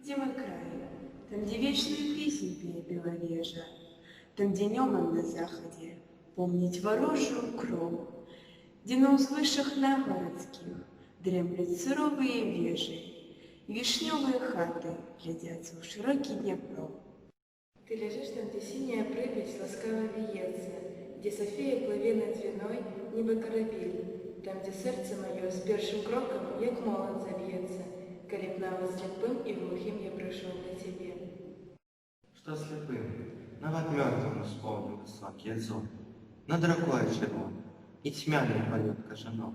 Где мой край? Там, где вечную песнь пеет беловежа, там, где небом на заходе помнить ворожую кровь, где на услышах на городских дремлют суровые вежи, и вишневые хаты глядятся в широкий Днепро. Ты лежишь там, где синяя припять ласкаво виется, где София плыве над Двиной, ніби корабель, там, где сердце мое с першим кроком, як молот забьется, коли б навод слепым и глухим я пришел к тебе. Что слепым, навод мертвым исполнил высокий зон, над рекой червоной и тьмяный полет кажанов,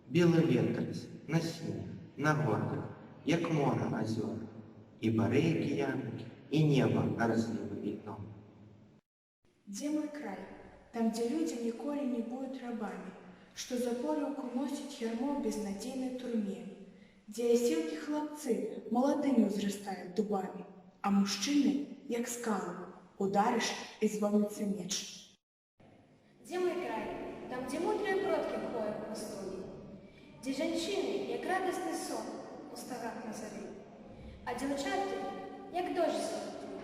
белый ветрец на синих, на гордых, як море озер, и бары океанки, и небо разливы вином. Где мой край? Там, где люди ніколи не будут рабами, что за порюку носит ярмо в безнадейной турме, где осілки хлопцы молодыми узрастают дубами, а мужчины, як скалы, ударишь и звонится меч. Где мой край? Там, где мудрые продки ходят по студии, где женщины, як радостный сон у стогах на заре, а девчаты, як дождь золотий,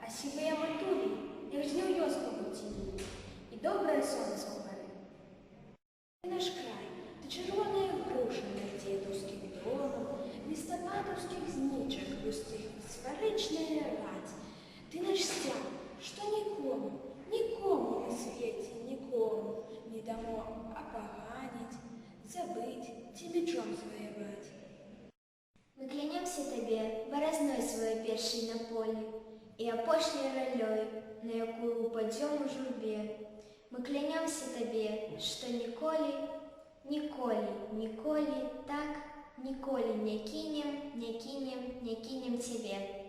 а сивые матулі, як жнів'я з павутіння, і добре сонце у горі. Ти наш край, ти червоная груша на дідовських дроном, листопадовських знічок пустих сваричная рать. Ти наш стяг, що нікому на світі, нікому не дамо опоганить, забыть, ці мечом завоевать. Мы клянемся Тебе борозной свой перший на поле и опошней ролей, на якую упадем у журбе. Мы клянемся Тебе, что николи так, николи не кинем Тебе.